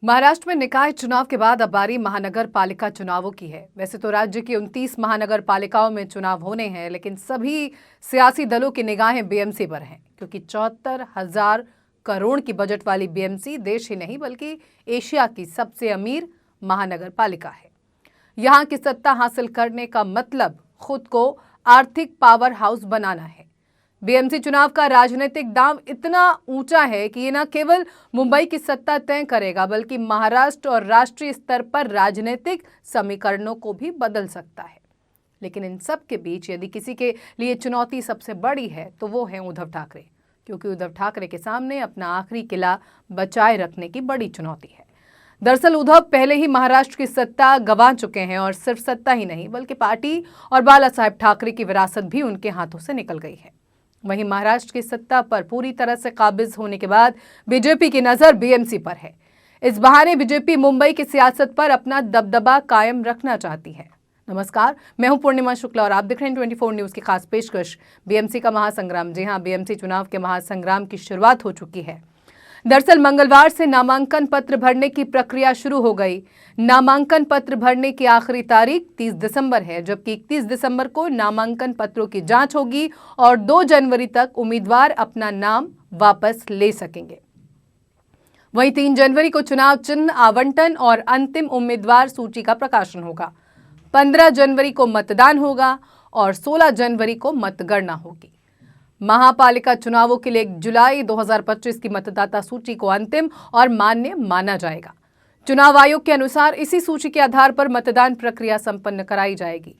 महाराष्ट्र में निकाय चुनाव के बाद अब बारी महानगर पालिका चुनावों की है। वैसे तो राज्य की 29 महानगर पालिकाओं में चुनाव होने हैं, लेकिन सभी सियासी दलों की निगाहें बीएमसी पर हैं, क्योंकि 74,000 करोड़ की बजट वाली बीएमसी देश ही नहीं बल्कि एशिया की सबसे अमीर महानगर पालिका है। यहाँ की सत्ता हासिल करने का मतलब खुद को आर्थिक पावर हाउस बनाना है। बीएमसी चुनाव का राजनीतिक दांव इतना ऊंचा है कि ये न केवल मुंबई की सत्ता तय करेगा, बल्कि महाराष्ट्र और राष्ट्रीय स्तर पर राजनीतिक समीकरणों को भी बदल सकता है। लेकिन इन सब के बीच यदि किसी के लिए चुनौती सबसे बड़ी है तो वो है उद्धव ठाकरे, क्योंकि उद्धव ठाकरे के सामने अपना आखिरी किला बचाए रखने की बड़ी चुनौती है। दरअसल उद्धव पहले ही महाराष्ट्र की सत्ता गंवा चुके हैं और सिर्फ सत्ता ही नहीं बल्कि पार्टी और बाला साहेब ठाकरे की विरासत भी उनके हाथों से निकल गई है। वहीं महाराष्ट्र की सत्ता पर पूरी तरह से काबिज होने के बाद बीजेपी की नजर बीएमसी पर है। इस बहाने बीजेपी मुंबई की सियासत पर अपना दबदबा कायम रखना चाहती है। नमस्कार, मैं हूं पूर्णिमा शुक्ला और आप देख रहे हैं 24 न्यूज की खास पेशकश बीएमसी का महासंग्राम। जी हां, बीएमसी चुनाव के महासंग्राम की शुरुआत हो चुकी है। दरअसल मंगलवार से नामांकन पत्र भरने की प्रक्रिया शुरू हो गई। नामांकन पत्र भरने की आखिरी तारीख 30 दिसंबर है, जबकि 31 दिसंबर को नामांकन पत्रों की जांच होगी और 2 जनवरी तक उम्मीदवार अपना नाम वापस ले सकेंगे। वहीं 3 जनवरी को चुनाव चिन्ह आवंटन और अंतिम उम्मीदवार सूची का प्रकाशन होगा। 15 जनवरी को मतदान होगा और 16 जनवरी को मतगणना होगी। महापालिका चुनावों के लिए 1 जुलाई 2025 की मतदाता सूची को अंतिम और मान्य माना जाएगा। चुनाव आयोग के अनुसार इसी सूची के आधार पर मतदान प्रक्रिया संपन्न कराई जाएगी।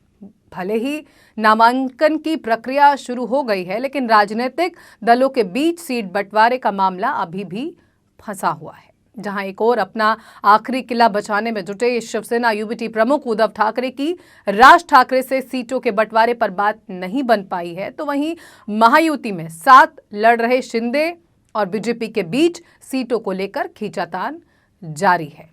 भले ही नामांकन की प्रक्रिया शुरू हो गई है, लेकिन राजनीतिक दलों के बीच सीट बंटवारे का मामला अभी भी फंसा हुआ है। जहां एक और अपना आखिरी किला बचाने में जुटे शिवसेना यूबीटी प्रमुख उद्धव ठाकरे की राज ठाकरे से सीटों के बंटवारे पर बात नहीं बन पाई है, तो वहीं महायुति में साथ लड़ रहे शिंदे और बीजेपी के बीच सीटों को लेकर खींचातान जारी है।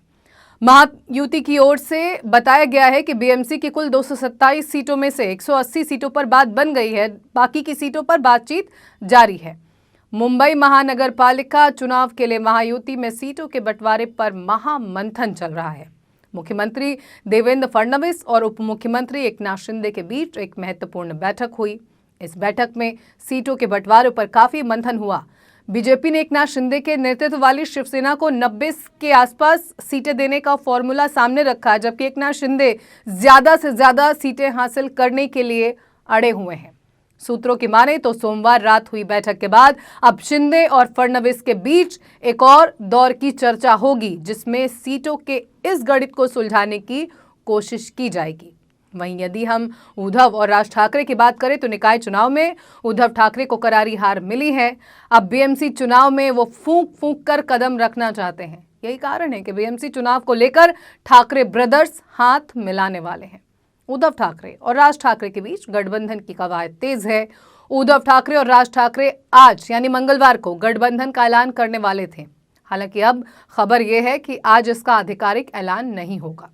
महायुति की ओर से बताया गया है कि बीएमसी की कुल 227 सीटों में से 180 सीटों पर बात बन गई है, बाकी की सीटों पर बातचीत जारी है। मुंबई महानगर पालिका चुनाव के लिए महायुति में सीटों के बंटवारे पर महामंथन चल रहा है। मुख्यमंत्री देवेंद्र फडणवीस और उप मुख्यमंत्री एकनाथ शिंदे के बीच एक महत्वपूर्ण बैठक हुई। इस बैठक में सीटों के बंटवारे पर काफी मंथन हुआ। बीजेपी ने एकनाथ शिंदे के नेतृत्व वाली शिवसेना को 90 के आसपास सीटें देने का फॉर्मूला सामने रखा, जबकि एकनाथ शिंदे ज्यादा से ज्यादा सीटें हासिल करने के लिए अड़े हुए हैं। सूत्रों की माने तो सोमवार रात हुई बैठक के बाद अब शिंदे और फडणवीस के बीच एक और दौर की चर्चा होगी, जिसमें सीटों के इस गणित को सुलझाने की कोशिश की जाएगी। वहीं यदि हम उद्धव और राज ठाकरे की बात करें तो निकाय चुनाव में उद्धव ठाकरे को करारी हार मिली है। अब बीएमसी चुनाव में वो फूंक फूंक कर कदम रखना चाहते हैं। यही कारण है कि बीएमसी चुनाव को लेकर ठाकरे ब्रदर्स हाथ मिलाने वाले हैं। उद्धव ठाकरे और राज ठाकरे के बीच गठबंधन की कवायद तेज है। उद्धव ठाकरे और राज ठाकरे आज यानी मंगलवार को गठबंधन का ऐलान करने वाले थे। हालांकि अब खबर यह है कि आज इसका आधिकारिक ऐलान नहीं होगा।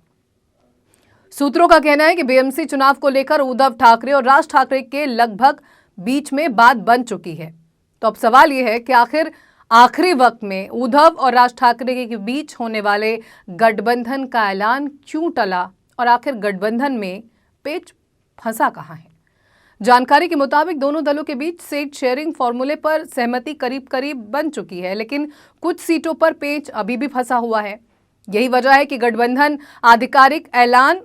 सूत्रों का कहना है कि बीएमसी चुनाव को लेकर उद्धव ठाकरे और राज ठाकरे के लगभग बीच में बात बन चुकी है। तो अब सवाल यह है कि आखिर आखिरी वक्त में उद्धव और राज ठाकरे के बीच होने वाले गठबंधन का ऐलान क्यों टला और आखिर गठबंधन में पेच फंसा कहां है। जानकारी के मुताबिक दोनों दलों के बीच सीट शेयरिंग फॉर्मूले पर सहमति करीब करीब बन चुकी है, लेकिन कुछ सीटों पर पेच अभी भी फंसा हुआ है। यही वजह है कि गठबंधन आधिकारिक ऐलान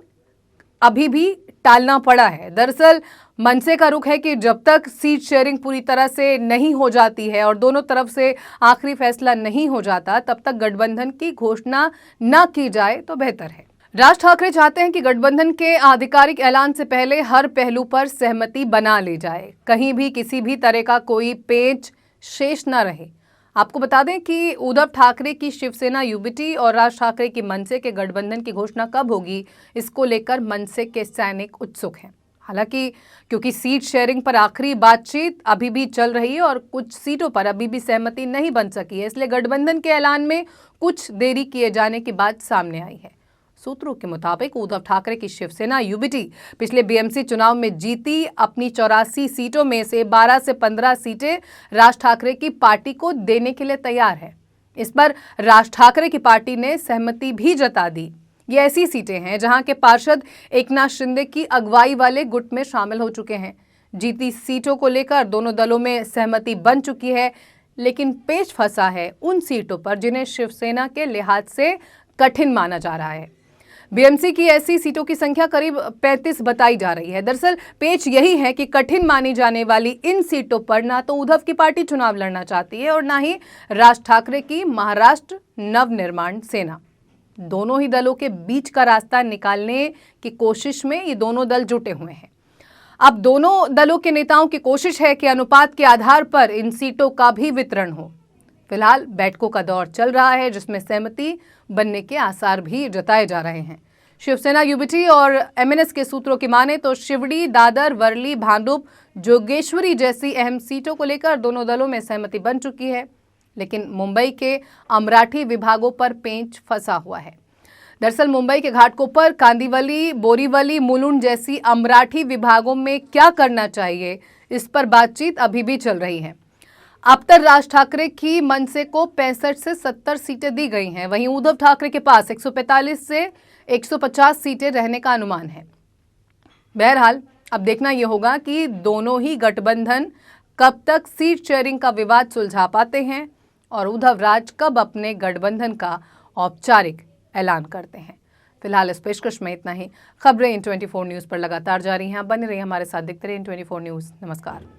अभी भी टालना पड़ा है। दरअसल मनसे का रुख है कि जब तक सीट शेयरिंग पूरी तरह से नहीं हो जाती है और दोनों तरफ से आखिरी फैसला नहीं हो जाता, तब तक गठबंधन की घोषणा न की जाए तो बेहतर है। राज ठाकरे चाहते हैं कि गठबंधन के आधिकारिक ऐलान से पहले हर पहलू पर सहमति बना ली जाए, कहीं भी किसी भी तरह का कोई पेच शेष न रहे। आपको बता दें कि उद्धव ठाकरे की शिवसेना यूबीटी और राज ठाकरे की मनसे के गठबंधन की घोषणा कब होगी, इसको लेकर मनसे के सैनिक उत्सुक हैं। हालांकि क्योंकि सीट शेयरिंग पर आखिरी बातचीत अभी भी चल रही है और कुछ सीटों पर अभी भी सहमति नहीं बन सकी है, इसलिए गठबंधन के ऐलान में कुछ देरी किए जाने की बात सामने आई है। सूत्रों के मुताबिक उद्धव ठाकरे की शिवसेना यूबीटी पिछले बीएमसी चुनाव में जीती अपनी 84 सीटों में से 12 से 15 सीटें राज ठाकरे की पार्टी को देने के लिए तैयार है। इस पर राज ठाकरे की पार्टी ने सहमति भी जता दी। ये ऐसी सीटें हैं जहां के पार्षद एकनाथ शिंदे की अगुवाई वाले गुट में शामिल हो चुके हैं। जीती सीटों को लेकर दोनों दलों में सहमति बन चुकी है, लेकिन पेच फंसा है उन सीटों पर जिन्हें शिवसेना के लिहाज से कठिन माना जा रहा है। बीएमसी की ऐसी सीटों की संख्या करीब 35 बताई जा रही है। दरअसल पेच यही है कि कठिन मानी जाने वाली इन सीटों पर ना तो उद्धव की पार्टी चुनाव लड़ना चाहती है और ना ही राज ठाकरे की महाराष्ट्र नवनिर्माण सेना। दोनों ही दलों के बीच का रास्ता निकालने की कोशिश में ये दोनों दल जुटे हुए हैं। अब दोनों दलों के नेताओं की कोशिश है कि अनुपात के आधार पर इन सीटों का भी वितरण हो। फिलहाल बैठकों का दौर चल रहा है जिसमें सहमति बनने के आसार भी जताए जा रहे हैं। शिवसेना यूबीटी और एमएनएस के सूत्रों की माने तो शिवड़ी, दादर, वर्ली, भांडुप, जोगेश्वरी जैसी अहम सीटों को लेकर दोनों दलों में सहमति बन चुकी है, लेकिन मुंबई के अमराठी विभागों पर पेंच फंसा हुआ है। दरअसल मुंबई के घाटकोपर, कांदिवली, बोरीवली, मुलुंड जैसी अमराठी विभागों में क्या करना चाहिए, इस पर बातचीत अभी भी चल रही है। अब तक राज ठाकरे की मनसे को 65 से 70 सीटें दी गई हैं, वहीं उद्धव ठाकरे के पास 145 से 150 सीटें रहने का अनुमान है। बहरहाल अब देखना यह होगा कि दोनों ही गठबंधन कब तक सीट शेयरिंग का विवाद सुलझा पाते हैं और उद्धव राज कब अपने गठबंधन का औपचारिक ऐलान करते हैं। फिलहाल इस पेशकश में इतना ही। खबरें इन 24 न्यूज़ पर लगातार जारी हैं। बने रहिए हमारे साथ, देखते रहिए इन 24 न्यूज़। नमस्कार।